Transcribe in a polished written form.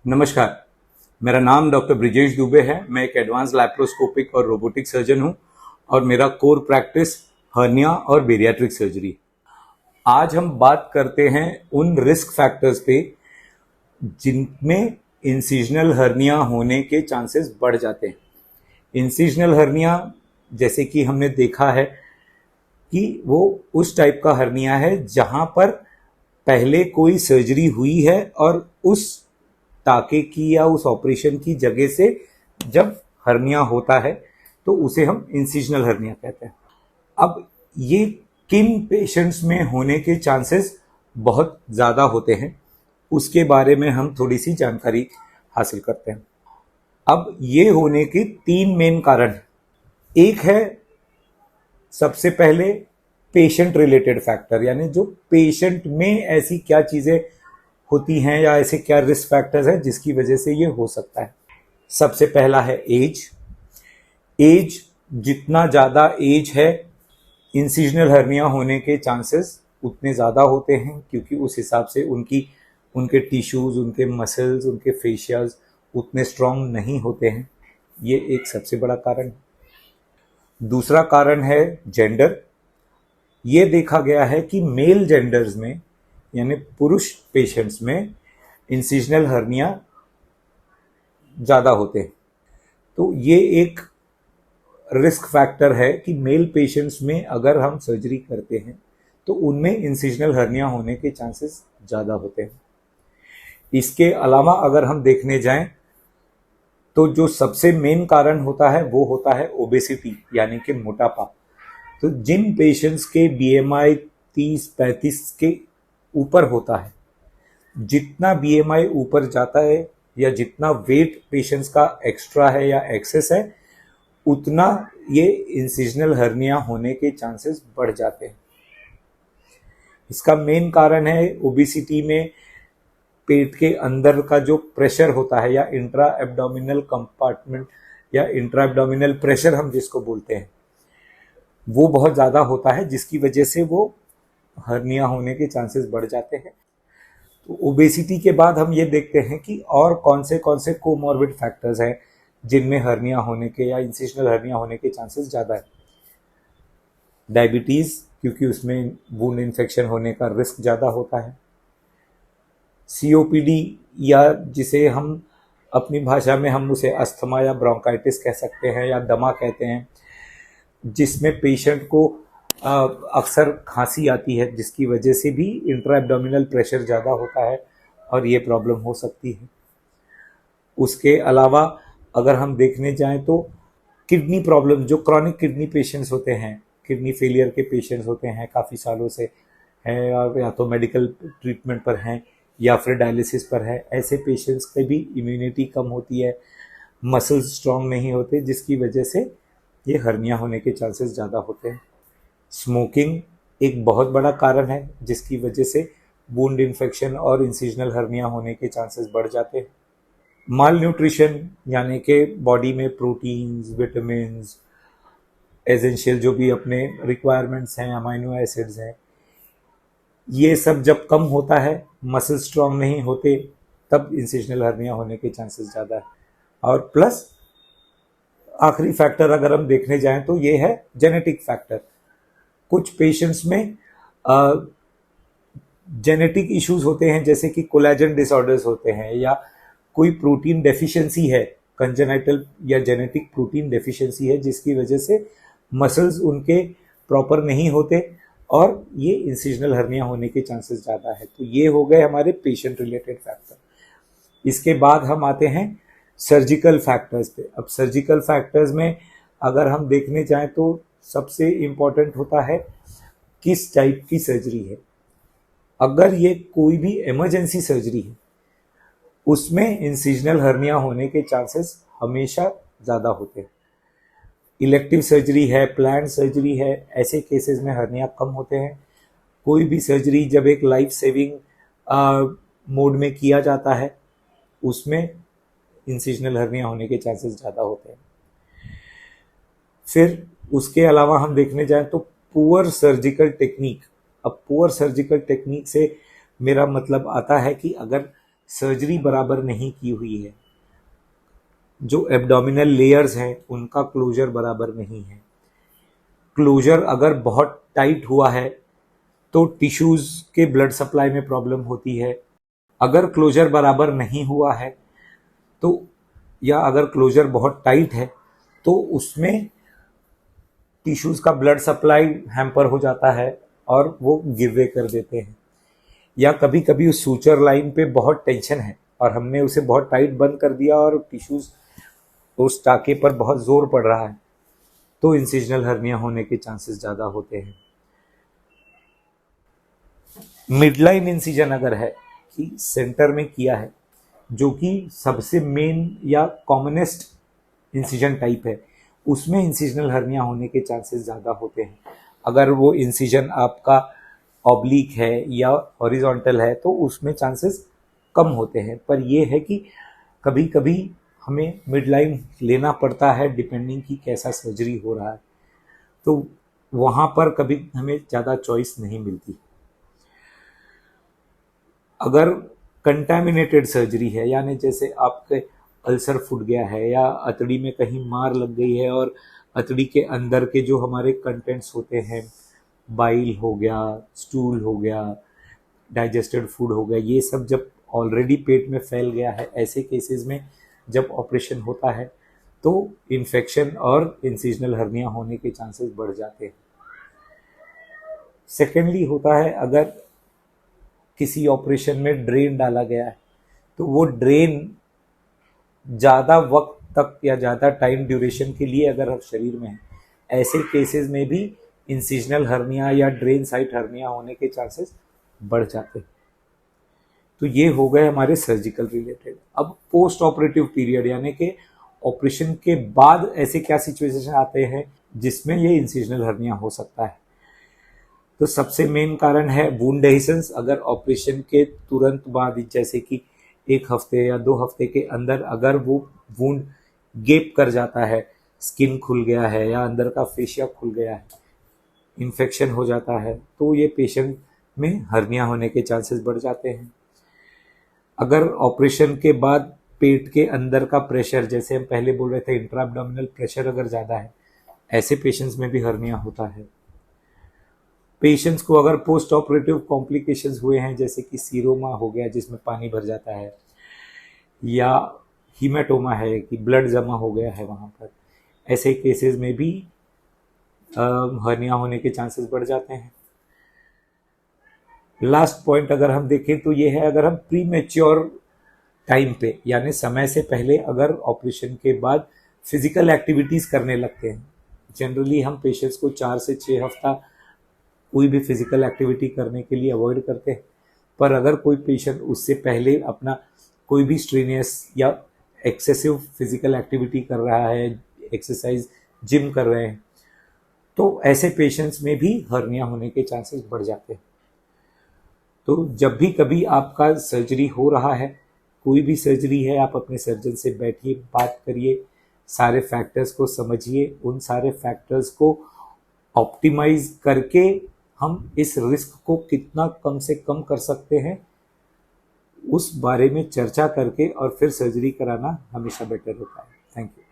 नमस्कार, मेरा नाम डॉक्टर ब्रिजेश दुबे है। मैं एक एडवांस लैप्रोस्कोपिक और रोबोटिक सर्जन हूं और मेरा कोर प्रैक्टिस हर्निया और बेरियाट्रिक सर्जरी। आज हम बात करते हैं उन रिस्क फैक्टर्स पे जिनमें इंसिजनल हर्निया होने के चांसेस बढ़ जाते हैं। इंसिजनल हर्निया जैसे कि हमने देखा है कि वो उस टाइप का हर्निया है जहां पर पहले कोई सर्जरी हुई है और उस टाके की या उस ऑपरेशन की जगह से जब हर्निया होता है तो उसे हम इंसिजनल हर्निया कहते हैं। अब ये किन पेशेंट्स में होने के चांसेस बहुत ज़्यादा होते हैं उसके बारे में हम थोड़ी सी जानकारी हासिल करते हैं। अब ये होने के 3 मेन कारण। एक है सबसे पहले पेशेंट रिलेटेड फैक्टर, यानी जो पेशेंट में ऐसी क्या चीज़ें होती हैं या ऐसे क्या रिस्क फैक्टर्स हैं जिसकी वजह से ये हो सकता है। सबसे पहला है एज। जितना ज़्यादा एज है इंसिजनल हर्निया होने के चांसेस उतने ज़्यादा होते हैं, क्योंकि उस हिसाब से उनके टिश्यूज़, उनके मसल्स, उनके फेशियाज उतने स्ट्रांग नहीं होते हैं। ये एक सबसे बड़ा कारण है। दूसरा कारण है जेंडर। ये देखा गया है कि मेल जेंडर्स में यानी पुरुष पेशेंट्स में इंसिजनल हर्निया ज़्यादा होते हैं। तो ये एक रिस्क फैक्टर है कि मेल पेशेंट्स में अगर हम सर्जरी करते हैं तो उनमें इंसिजनल हर्निया होने के चांसेस ज़्यादा होते हैं। इसके अलावा अगर हम देखने जाएं तो जो सबसे मेन कारण होता है वो होता है ओबेसिटी यानी कि मोटापा। तो जिन पेशेंट्स के बीएमआई 30-35 के ऊपर होता है, जितना बीएमआई ऊपर जाता है या जितना वेट पेशेंट्स का एक्स्ट्रा है या एक्सेस है, उतना ये इंसिजनल हर्निया होने के चांसेस बढ़ जाते हैं। इसका मेन कारण है ओबेसिटी में पेट के अंदर का जो प्रेशर होता है या इंट्रा एब्डोमिनल कंपार्टमेंट या इंट्रा एब्डोमिनल प्रेशर हम जिसको बोलते हैं, वो बहुत ज़्यादा होता है, जिसकी वजह से वो हर्निया होने के चांसेस बढ़ जाते हैं। तो ओबेसिटी के बाद हम ये देखते हैं कि और कौन से कोमॉर्बिड फैक्टर्स हैं जिनमें हर्निया होने के या इंसिजनल हर्निया होने के चांसेस ज़्यादा है। डायबिटीज़, क्योंकि उसमें वुंड इन्फेक्शन होने का रिस्क ज़्यादा होता है। सीओपीडी या जिसे हम अपनी भाषा में हम उसे अस्थमा या ब्रोंकाइटिस कह सकते हैं या दमा कहते हैं, जिसमें पेशेंट को अक्सर खांसी आती है, जिसकी वजह से भी इंट्रा एब्डोमिनल प्रेशर ज़्यादा होता है और ये प्रॉब्लम हो सकती है। उसके अलावा अगर हम देखने जाएं तो किडनी प्रॉब्लम, जो क्रॉनिक किडनी पेशेंट्स होते हैं, किडनी फेलियर के पेशेंट्स होते हैं, काफ़ी सालों से हैं और या तो मेडिकल ट्रीटमेंट पर हैं या फिर डायलिसिस पर है, ऐसे पेशेंट्स की भी इम्यूनिटी कम होती है, मसल्स स्ट्रांग नहीं होते, जिसकी वजह से ये हर्निया होने के चांसेस ज़्यादा होते हैं। स्मोकिंग एक बहुत बड़ा कारण है जिसकी वजह से वुंड इन्फेक्शन और इंसिजनल हर्निया होने के चांसेस बढ़ जाते हैं। माल न्यूट्रिशन यानी कि बॉडी में प्रोटीन्स, विटामिन्स, एसेंशियल जो भी अपने रिक्वायरमेंट्स हैं, अमाइनो एसिड्स हैं, ये सब जब कम होता है, मसल स्ट्रांग नहीं होते, तब इंसिजनल हर्निया होने के चांसेस ज़्यादा है। और प्लस आखिरी फैक्टर अगर हम देखने जाएं तो ये है जेनेटिक फैक्टर। कुछ पेशेंट्स में जेनेटिक इश्यूज होते हैं, जैसे कि कोलेजन डिसऑर्डर्स होते हैं या कोई प्रोटीन डेफिशिएंसी है, कंजेनाइटल या जेनेटिक प्रोटीन डेफिशिएंसी है, जिसकी वजह से मसल्स उनके प्रॉपर नहीं होते और ये इंसिजनल हर्निया होने के चांसेस ज़्यादा है। तो ये हो गए हमारे पेशेंट रिलेटेड फैक्टर। इसके बाद हम आते हैं सर्जिकल फैक्टर्स पे। अब सर्जिकल फैक्टर्स में अगर हम देखने जाएं तो सबसे इम्पॉर्टेंट होता है किस टाइप की सर्जरी है। अगर ये कोई भी इमरजेंसी सर्जरी है, उसमें इंसिजनल हर्निया होने के चांसेस हमेशा ज़्यादा होते हैं। इलेक्टिव सर्जरी है, प्लान सर्जरी है, ऐसे केसेस में हर्निया कम होते हैं। कोई भी सर्जरी जब एक लाइफ सेविंग मोड में किया जाता है, उसमें इंसिजनल हर्निया होने के चांसेस ज़्यादा होते हैं। फिर उसके अलावा हम देखने जाएं तो पुअर सर्जिकल टेक्निक अब पुअर सर्जिकल टेक्निक से मेरा मतलब आता है कि अगर सर्जरी बराबर नहीं की हुई है, जो एब्डोमिनल लेयर्स हैं उनका क्लोजर बराबर नहीं है, क्लोजर अगर बहुत टाइट हुआ है तो टिश्यूज के ब्लड सप्लाई में प्रॉब्लम होती है। अगर क्लोजर बराबर नहीं हुआ है तो, या अगर क्लोजर बहुत टाइट है तो उसमें टिश्यूज का ब्लड सप्लाई हैम्पर हो जाता है और वो गिव वे कर देते हैं। या कभी कभी उस सूचर लाइन पे बहुत टेंशन है और हमने उसे बहुत टाइट बंद कर दिया और टिश्यूज उस टाके पर बहुत जोर पड़ रहा है, तो इंसिजनल हर्निया होने के चांसेस ज़्यादा होते हैं। मिडलाइन इंसिजन अगर है कि सेंटर में किया है, जो कि सबसे मेन या कॉमनेस्ट इंसिजन टाइप है, उसमें इंसिजनल हर्निया होने के चांसेस ज़्यादा होते हैं। अगर वो इंसिजन आपका ऑब्लिक है या हॉरिजॉन्टल है तो उसमें चांसेस कम होते हैं। पर ये है कि कभी कभी हमें मिडलाइन लेना पड़ता है डिपेंडिंग कि कैसा सर्जरी हो रहा है, तो वहाँ पर कभी हमें ज़्यादा चॉइस नहीं मिलती। अगर कंटैमिनेटेड सर्जरी है, यानी जैसे आपके अल्सर फूट गया है या अतड़ी में कहीं मार लग गई है और अतड़ी के अंदर के जो हमारे कंटेंट्स होते हैं, बाइल हो गया, स्टूल हो गया, डाइजेस्टेड फूड हो गया, ये सब जब ऑलरेडी पेट में फैल गया है, ऐसे केसेस में जब ऑपरेशन होता है तो इन्फेक्शन और इंसिजनल हर्निया होने के चांसेस बढ़ जाते हैं। सेकेंडली होता है, अगर किसी ऑपरेशन में ड्रेन डाला गया है तो वो ड्रेन ज़्यादा वक्त तक या ज़्यादा टाइम ड्यूरेशन के लिए अगर अब शरीर में है, ऐसे केसेस में भी इंसिजनल हर्निया या ड्रेन साइट हर्निया होने के चांसेस बढ़ जाते हैं। तो ये हो गए हमारे सर्जिकल रिलेटेड। अब पोस्ट ऑपरेटिव पीरियड, यानी कि ऑपरेशन के बाद ऐसे क्या सिचुएशन आते हैं जिसमें ये इंसिजनल हर्निया हो सकता है। तो सबसे मेन कारण है वुंड एडिशंस। अगर ऑपरेशन के तुरंत बाद, जैसे कि 1 हफ्ते या 2 हफ्ते के अंदर अगर वो वुंड गेप कर जाता है, स्किन खुल गया है या अंदर का फेशिया खुल गया है, इन्फेक्शन हो जाता है, तो ये पेशेंट में हर्निया होने के चांसेस बढ़ जाते हैं। अगर ऑपरेशन के बाद पेट के अंदर का प्रेशर, जैसे हम पहले बोल रहे थे इंट्रा एब्डोमिनल प्रेशर अगर ज़्यादा है, ऐसे पेशेंट्स में भी हर्निया होता है। पेशेंट्स को अगर पोस्ट ऑपरेटिव कॉम्प्लिकेशंस हुए हैं, जैसे कि सीरोमा हो गया जिसमें पानी भर जाता है, या हीमेटोमा है कि ब्लड जमा हो गया है वहाँ पर, ऐसे केसेस में भी हर्निया होने के चांसेस बढ़ जाते हैं। लास्ट पॉइंट अगर हम देखें तो ये है, अगर हम प्री मैच्योर टाइम पे, यानी समय से पहले अगर ऑपरेशन के बाद फिजिकल एक्टिविटीज़ करने लगते हैं। जनरली हम पेशेंट्स को 4 से 6 हफ्ता कोई भी फिजिकल एक्टिविटी करने के लिए अवॉइड करते हैं, पर अगर कोई पेशेंट उससे पहले अपना कोई भी स्ट्रेनियस या एक्सेसिव फिजिकल एक्टिविटी कर रहा है, एक्सरसाइज जिम कर रहे हैं, तो ऐसे पेशेंट्स में भी हर्निया होने के चांसेस बढ़ जाते हैं। तो जब भी कभी आपका सर्जरी हो रहा है, कोई भी सर्जरी है, आप अपने सर्जन से बैठिए, बात करिए, सारे फैक्टर्स को समझिए, उन सारे फैक्टर्स को ऑप्टिमाइज करके हम इस रिस्क को कितना कम से कम कर सकते हैं, उस बारे में चर्चा करके और फिर सर्जरी कराना हमेशा बेटर होता है। Thank you.